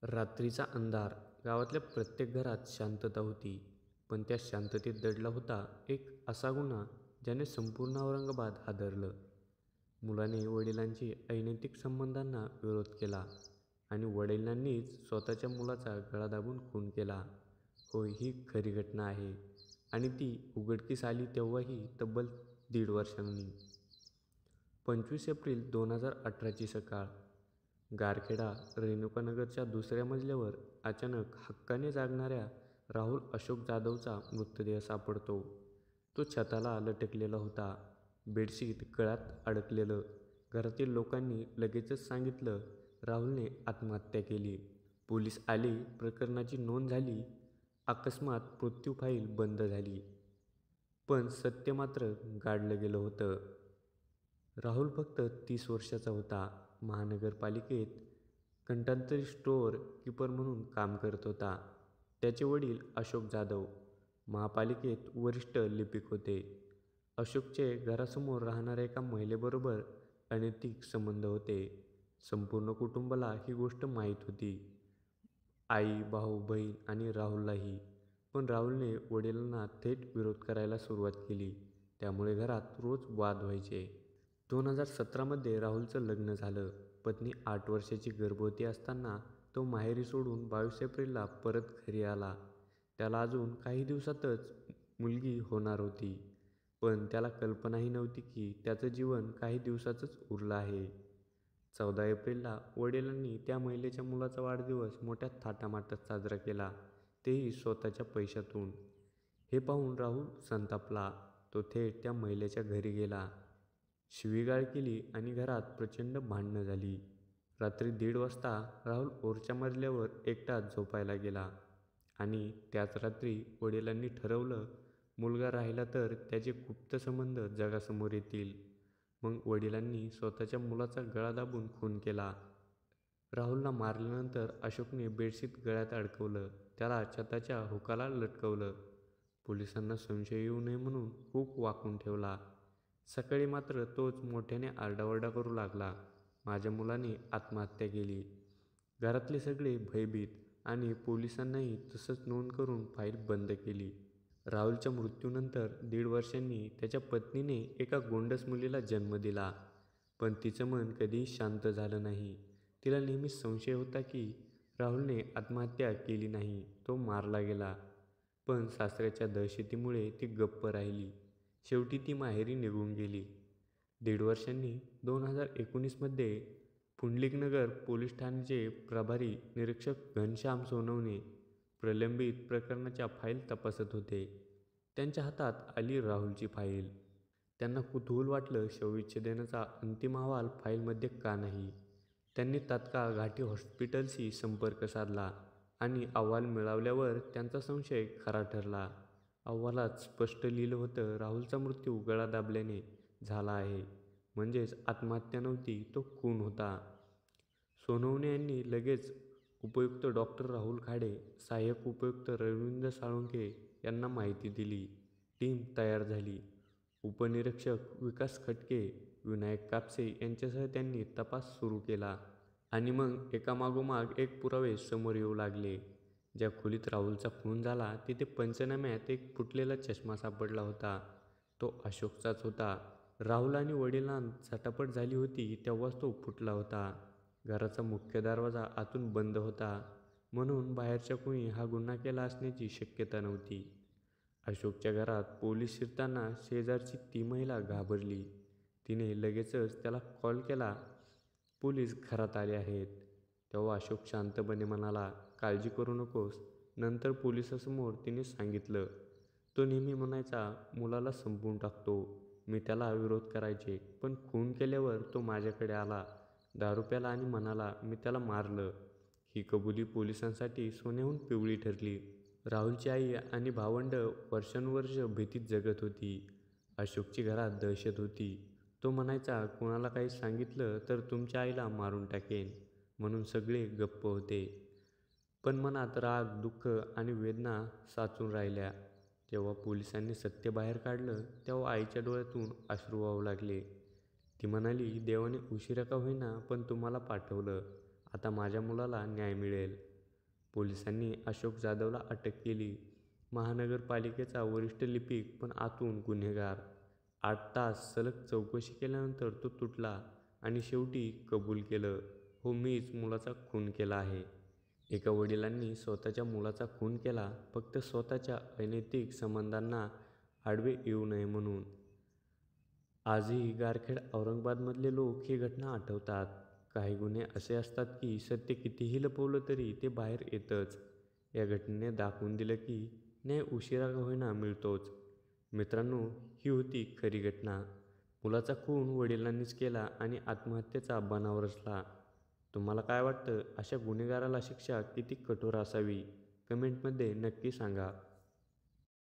रात्रीचा अंधार. गावातल्या प्रत्येक घरात शांतता होती. पण त्या शांततेत दडला होता एक असा गुन्हा ज्याने संपूर्ण औरंगाबाद हादरलं. मुलाने वडिलांची अनैतिक संबंधांना विरोध केला आणि वडिलांनीच स्वतःच्या मुलाचा गळा दाबून खून केला. होय, ही खरी घटना आहे आणि ती उघडकीस आली तेव्हाही तब्बल 1.5 वर्षांनी. 25 एप्रिल 2018ची सकाळ. गारखेडा रेणुकानगरच्या दुसऱ्या मजल्यावर अचानक हक्काने जागणाऱ्या राहुल अशोक जाधवचा मृतदेह सापडतो. तो छताला लटकलेला होता, बेडशीट गळ्यात अडकलेलं. घरातील लोकांनी लगेचच सांगितलं, राहुलने आत्महत्या केली. पोलीस आले, प्रकरणाची नोंद झाली, अकस्मात मृत्यू फाईल बंद झाली. पण सत्य मात्र गाडलं गेलं होतं. राहुल फक्त 30 वर्षाचा होता. महानगरपालिकेत कंटांतरी स्टोअर कीपर म्हणून काम करत होता. त्याचे वडील अशोक जाधव महापालिकेत वरिष्ठ लिपिक होते. अशोकचे घरासमोर राहणाऱ्या एका महिलेबरोबर अनैतिक संबंध होते. संपूर्ण कुटुंबाला ही गोष्ट माहीत होती. आई, भाऊ, बहीण आणि राहुललाही. पण राहुलने वडिलांना थेट विरोध करायला सुरुवात केली. त्यामुळे घरात रोज वाद व्हायचे. 2017मध्ये राहुलचं लग्न झालं. पत्नी 8 वर्षाची गर्भवती असताना तो माहेरी सोडून 22 एप्रिलला परत घरी आला. त्याला अजून काही दिवसातच मुलगी होणार होती. पण त्याला कल्पनाही नव्हती की त्याचं जीवन काही दिवसाचंच उरलं आहे. 14 एप्रिलला वडिलांनी त्या महिलेच्या मुलाचा वाढदिवस मोठ्या थाटामाटात साजरा केला, तेही स्वतःच्या पैशातून. हे पाहून राहुल संतापला. तो थेट त्या महिलेच्या घरी गेला, शिवीगाळ केली आणि घरात प्रचंड भांडणं झाली. रात्री 1:30 वाजता राहुल वरच्या मजल्यावर एकटाच झोपायला गेला आणि त्याच रात्री वडिलांनी ठरवलं, मुलगा राहिला तर त्याचे गुप्त संबंध जगासमोर येतील. मग वडिलांनी स्वतःच्या मुलाचा गळा दाबून खून केला. राहुलला मारल्यानंतर अशोकने बेडशीट गळ्यात अडकवलं, त्याला छताच्या हुकाला लटकवलं. पोलिसांना संशय येऊ नये म्हणून हुक वाकवून ठेवला. सकाळी मात्र तोच मोठ्याने आरडाओरडा करू लागला, माझ्या मुलाने आत्महत्या केली. घरातले सगळे भयभीत आणि पोलिसांनाही तसंच नोंद करून फाईल बंद केली. राहुलच्या मृत्यूनंतर 1.5 वर्षांनी त्याच्या पत्नीने एका गोंडस मुलीला जन्म दिला. पण तिचं मन कधीही शांत झालं नाही. तिला नेहमीच संशय होता की राहुलने आत्महत्या केली नाही, तो मारला गेला. पण सासऱ्याच्या दहशतीमुळे ती गप्प राहिली. शेवटी ती माहेरी निघून गेली. 1.5 वर्षांनी 2019मध्ये पुंडलिकनगर पोलीस ठाण्याचे प्रभारी निरीक्षक घनश्याम सोनवणे प्रलंबित प्रकरणाच्या फाईल तपासत होते. त्यांच्या हातात आली राहुलची फाईल. त्यांना कुतूहल वाटलं, शवविच्छेदनाचा अंतिम अहवाल फाईलमध्ये का नाही. त्यांनी तात्काळ घाटी हॉस्पिटलशी संपर्क साधला आणि अहवाल मिळाल्यावर त्यांचा संशय खरा ठरला. अहवालात स्पष्ट लिहिलं होतं, राहुलचा मृत्यू गळा दाबल्याने झाला आहे. म्हणजेच आत्महत्या नव्हती, तो खून होता. सोनवणे यांनी लगेच उपयुक्त डॉक्टर राहुल खाडे, सहाय्यक उपयुक्त रवींद्र साळुंखे यांना माहिती दिली. टीम तयार झाली. उपनिरीक्षक विकास खटके, विनायक कापसे यांच्यासह त्यांनी तपास सुरू केला. आणि मग एकामागोमाग एक पुरावे समोर येऊ लागले. ज्या खोलीत राहुलचा खून झाला तिथे पंचनाम्यात एक फुटलेला चष्मा सापडला होता. तो अशोकचाच होता. राहुल आणि वडिलांत झटापट झाली होती तेव्हाच तो फुटला होता. घराचा मुख्य दरवाजा आतून बंद होता, म्हणून बाहेरच्या कोणी हा गुन्हा केला असण्याची शक्यता नव्हती. अशोकच्या घरात पोलीस शिरताना शेजारची ती महिला घाबरली. तिने लगेचच त्याला कॉल केला, पोलीस घरात आले आहेत. तेव्हा अशोक शांतपणे म्हणाला, काळजी करू नकोस. नंतर पोलिसांसमोर तिने सांगितलं, तो नेहमी म्हणायचा, मुलाला संपवून टाकतो. मी त्याला विरोध करायचे, पण खून केल्यावर तो माझ्याकडे आला, दारू प्याला आणि म्हणाला मी त्याला मारलं. ही कबुली पोलिसांसाठी सोन्याहून पिवळी ठरली. राहुलची आई आणि भावंडं वर्षानुवर्ष भीतीत जगत होती. अशोकची घरात दहशत होती. तो म्हणायचा, कोणाला काही सांगितलं तर तुमच्या आईला मारून टाकेन. म्हणून सगळे गप्प होते. पण मनात राग, दुःख आणि वेदना साचून राहिल्या. जेव्हा पोलिसांनी सत्य बाहेर काढलं तेव्हा आईच्या डोळ्यातून अश्रू वाहू लागले. ती म्हणाली, देवाने उशिरा का होईना पण तुम्हाला पाठवलं. आता माझ्या मुलाला न्याय मिळेल. पोलिसांनी अशोक जाधवला अटक केली. महानगरपालिकेचा वरिष्ठ लिपिक पण आतून गुन्हेगार. 8 तास सलग चौकशी केल्यानंतर तो तुटला आणि शेवटी कबूल केलं, हो मीच मुलाचा खून केला आहे. एका वडिलांनी स्वतःच्या मुलाचा खून केला फक्त स्वतःच्या अनैतिक संबंधांना आडवे येऊ नये म्हणून. आजही गारखेड औरंगाबादमधले लोक ही घटना आठवतात. काही गुन्हे असे असतात की सत्य कितीही लपवलं तरी ते बाहेर येतंच. या घटनेने दाखवून दिलं की न्याय उशिरा का होईना मिळतोच. मित्रांनो, ही होती खरी घटना. मुलाचा खून वडिलांनीच केला आणि आत्महत्येचा बनाव रचला. तुम्हाला काय वाटतं, अशा गुन्हेगाराला शिक्षा किती कठोर असावी? कमेंटमध्ये नक्की सांगा.